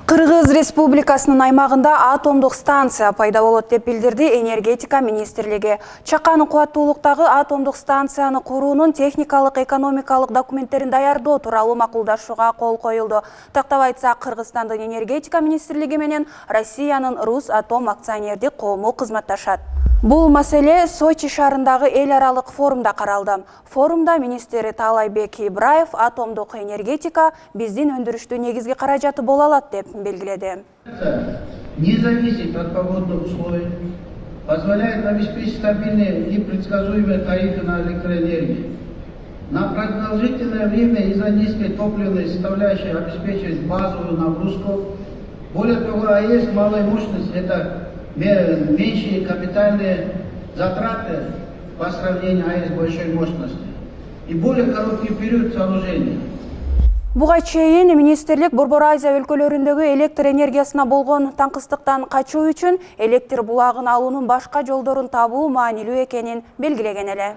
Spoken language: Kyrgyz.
Кыргыз Республикасынын аймагында атомдук станция пайда болот деп билдирди энергетика министрлиги. Чакан кубаттуулуктагы атомдук станцияны куруунун техникалык экономикалык документтерин даярдоо тууралуу макулдашууга кол коюлду. Тактап айтсак, Кыргызстандын энергетика министрлиги менен Россиянын Русатом акционердик коому кызматташат. Бул маселе Сочи шаарындагы эл аралык форумда каралды. Форумда министр Таалайбек Ибраев атомдук энергетика биздин өндүрүштү негизги каражаты боло алат деп белгиледи. Не зависит от погодных условий, позволяет обеспечить стабильные и предсказуемые тарифы на электроэнергию. На продолжительное время из-за низкой топливной составляющей обеспечивать базовую нагрузку. Более того, АЭС малой мощности — это меньшие капитальные затраты по сравнению АЭС большой мощности и более короткий период сооружения. Буга чейин министрлик Борбор Азия өлкөлөрүндөгү электр энергиясына болгон таңкыстыктан качуу үчүн электр булагын алуунун башка жолдорун табуу маанилүү экенин белгилеген эле.